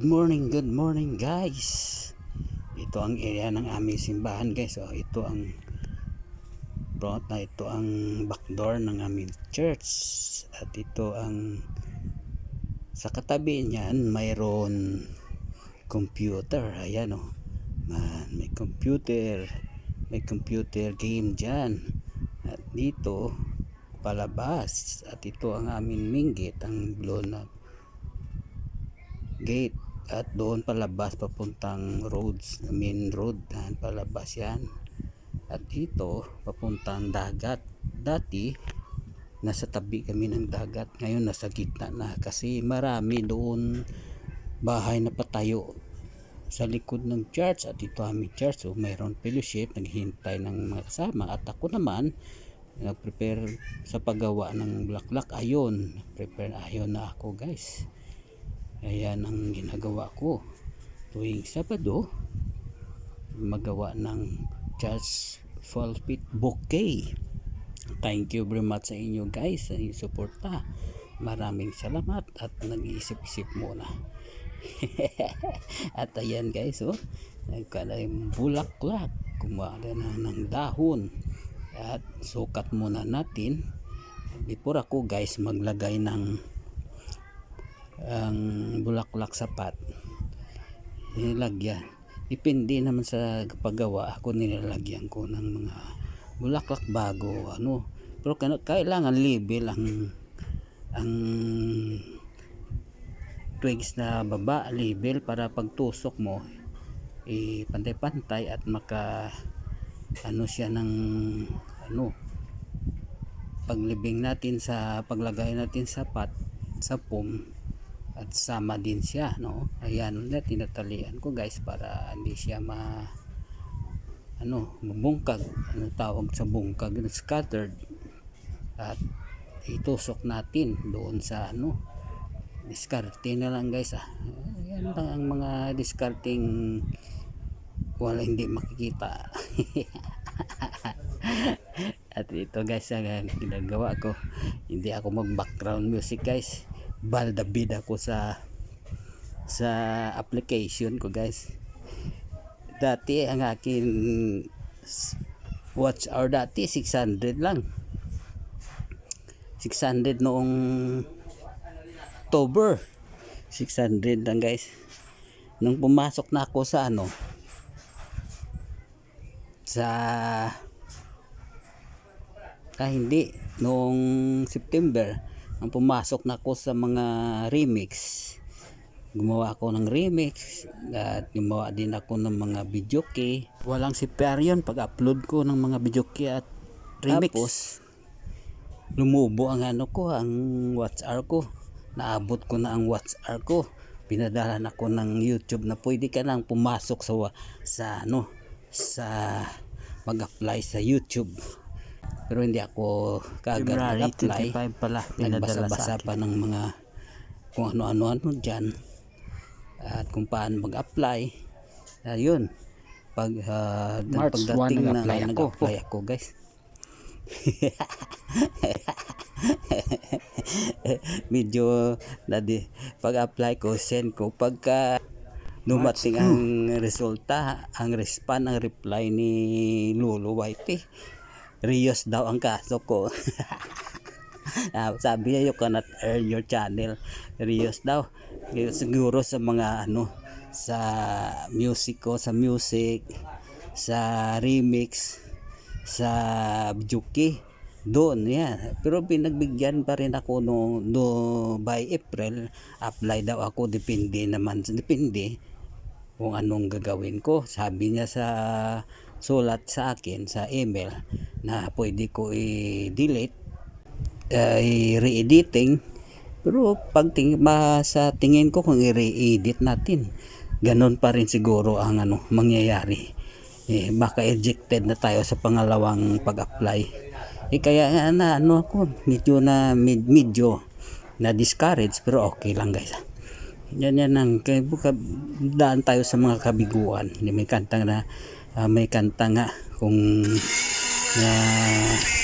good morning guys. Ito ang area ng aming simbahan guys. So ito ang front na, ito ang back door ng aming church. At ito ang sa katabi niyan mayroon computer. Ayan oh. Man, may computer game dyan. At dito palabas. At ito ang aming main gate, ang blown up gate, at doon palabas papuntang roads, main road, palabas yan. At dito papuntang dagat. Dati nasa tabi kami ng dagat, ngayon nasa gitna na kasi marami doon bahay na patayo sa likod ng church. At ito aming church, so mayroon fellowship, naghihintay ng mga kasama. At ako naman nag-prepare sa paggawa ng bulaklak. Ayun na ako guys. Ayan ang ginagawa ko tuwing Sabado, magawa ng church pulpit bouquet. Thank you very much sa inyo guys, sa inyong suporta. Maraming salamat at nag-iisip-isip muna. At ayan guys, oh, nagkala yung bulaklak, kumuha na ng dahon. At sukat muna natin before ako guys maglagay ng ang bulaklak sa pot. Nilagyan, depende naman sa paggawa. Ako nilalagyan ko ng mga bulaklak bago ano, pero kailangan label ang twigs na baba, label para pagtusok mo pantay-pantay at maka ano siya ng ano, paglibing natin sa paglagay natin sa pot, sa foam, at sama din siya, no? Ayan na tinatalian ko guys para hindi siya mabungkag, ano tawag sa bungkag, scattered. At itusok natin doon sa ano, diskarte na lang guys. Ayan lang ang mga diskarting wala, hindi makikita. At ito guys ang ginagawa ko, hindi ako mag background music guys, baldabid ako sa application ko guys. Dati ang akin watch hour dati 600 lang, 600 noong October, 600 lang guys. Nung pumasok na ako sa ano, sa hindi noong September, ang pumasok na ako sa mga remix. Gumawa ako ng remix at gumawa din ako ng mga videoke. Walang CPR yun pag-upload ko ng mga videoke at remix. Tapos lumubo ang ano ko, ang watch hour ko. Naabot ko na ang watch hour ko. Pinadala na ako ng YouTube na pwede ka nang pumasok sa mag-apply sa YouTube. Pero hindi ako kaagad nag-apply. Nagbasa-basa pa ng mga kung ano-ano dyan at kung paano mag-apply. Ayun, pagdating na nag-apply ako guys. Medyo pag-apply ko, send ko, pagka dumating ang resulta, ang reply ni Lolo Whitey, Rios daw ang kaso ko. Sabi niya, you cannot earn your channel, Rios daw. Siguro sa mga ano, sa music ko, sa music, sa remix, sa juki, doon yan. Pero pinagbigyan pa rin ako no by April, apply daw ako, depende kung anong gagawin ko. Sabi niya sa sulat sa akin sa email na pwede ko i-delete, i-re-editing. Pero pag sa tingin ko, kung i-re-edit natin, ganun pa rin siguro ang ano mangyayari. Baka ejected na tayo sa pangalawang pag-apply. Kaya ano ako, medyo na discourage, pero okay lang guys. Yan ang daan tayo sa mga kabiguan. May kanta nga kung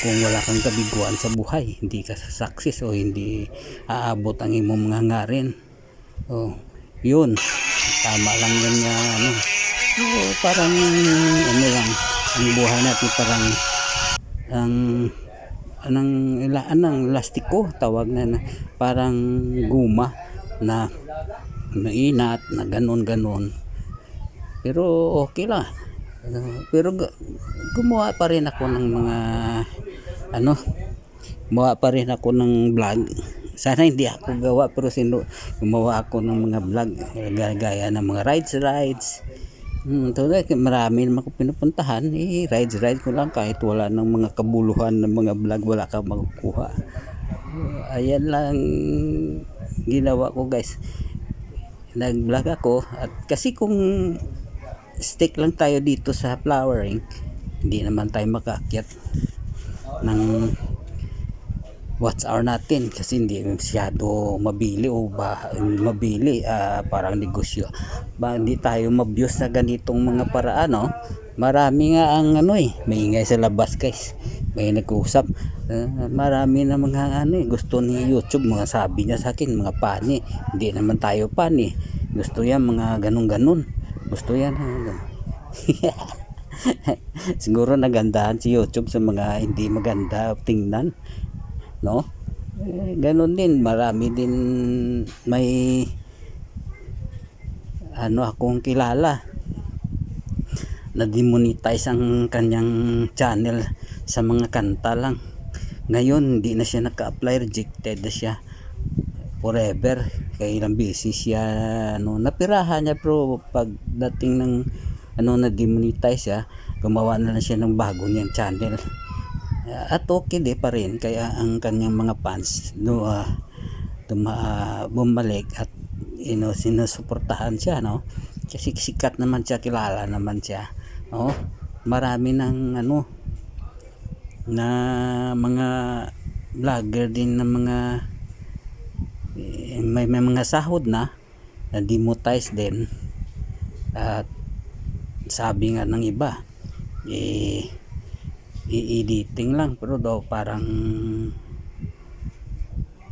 wala kang kabiguan sa buhay, hindi ka success o hindi aabot ang imong mga hangarin. Oh, yun. Tama lang yan nga ano. Parang ano lang, ang buhay natin parang ang anong lastiko tawag na parang guma na mainat na ganon pero okay lang. Pero gumawa pa rin ako ng mga ano, gumawa pa rin ako ng vlog. Sana hindi ako gawa pero gumawa ako ng mga vlog gaya ng mga rides. Marami naman akong pinupuntahan, rides ko lang kahit wala ng mga kabuluhan ng mga vlog, wala kang makukuha. Ayan lang ginawa ko guys, nag-vlog ako at kasi kung stick lang tayo dito sa flowering, hindi naman tayo makaakyat ng watch hour natin kasi hindi masyado mabili parang negosyo hindi tayo mabuse sa ganitong mga paraan, no? Marami nga ang maingay sa labas guys, may nag-uusap, marami na mga gusto ni YouTube, mga sabi niya sa akin mga pani, hindi naman tayo pani, gusto yan mga ganun gusto yan siguro nagandahan si YouTube sa mga hindi maganda tingnan, no? Ganun din, marami din may akong kilala na demonetize ang kanyang channel sa mga kanta lang. Ngayon hindi na siya naka-apply, rejected na siya forever. Kaya ilang beses siya napirahan niya, pero pagdating ng na demonetize siya, gumawa na lang siya ng bago niyang channel. At okay di pa rin, kaya ang kanyang mga fans bumalik at sinusuportahan siya, no? Kasi sikat naman siya, kilala naman siya, no? Marami ng na mga vlogger din na mga may mga sahod na demonetize din, at sabi nga ng iba i-editing lang, pero daw parang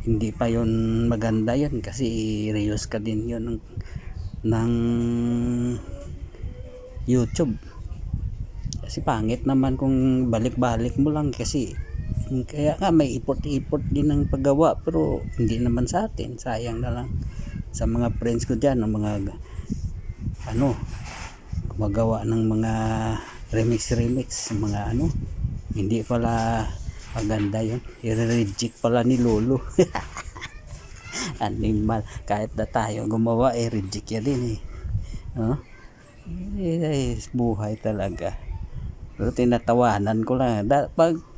hindi pa yun maganda yun kasi i-reuse ka din yun ng YouTube, kasi pangit naman kung balik-balik mo lang, kasi kaya nga may effort din ng paggawa, pero hindi naman sa atin, sayang na lang sa mga friends ko dyan, ng mga gumagawa ng mga remix mga hindi pala maganda yun, i-reject pala ni Lolo animal, kahit na tayo gumawa reject yan din buhay talaga. Pero tinatawanan ko lang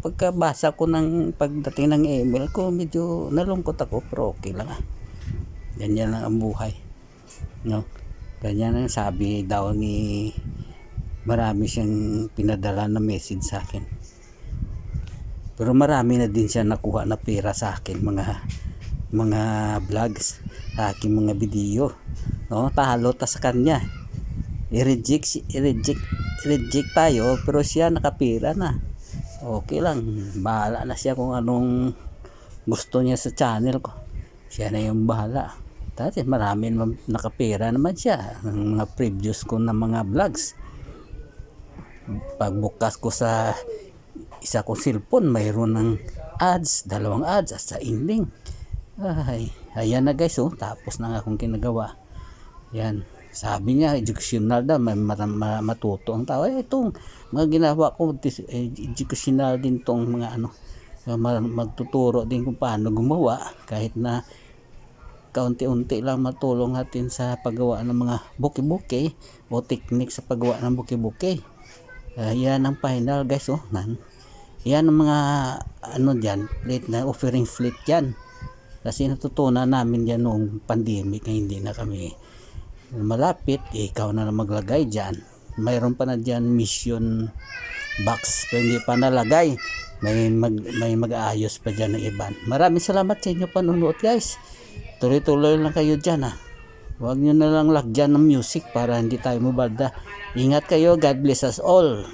pagkabasa ko ng pagdating ng email ko, medyo nalungkot ako, pero okay lang ganyan lang ang buhay, no? Ganyan ang sabi daw ni, marami siyang pinadala na message sa akin, pero marami na din siya nakuha na pera sa akin, mga vlogs, sa aking mga video, no? Talo ta sa kanya, i-reject tayo, pero siya nakapira na, okay lang, bahala na siya kung anong gusto niya sa channel ko, siya na yung bahala. Dati marami naman nakapira naman siya ng mga previous ko na mga vlogs. Pagbukas ko sa isa kong cellphone, mayroon ng ads, 2 ads at sa ending. Ayan na guys, tapos na nga akong kinagawa. Yan, sabi niya educational daw, may matuto ang tao. Itong mga ginawa ko educational din tong mga magtuturo din kung paano gumawa, kahit na kaunti-unti lang matulong natin sa paggawa ng mga buki-buki o technique sa paggawa ng buki-buki. Yan ang final guys, yan ang mga dyan, plate na offering fleet yan, kasi natutunan namin yan noong pandemic na hindi na kami malapit, ikaw na maglagay dyan, mayroon pa na dyan mission box pero hindi pa nalagay, may mag-aayos pa dyan ng iban. Maraming salamat sa inyo panunood guys, tuloy-tuloy lang kayo dyan huwag nyo na lang lagyan ng music para hindi tayo mabalda. Ingat kayo, God bless us all.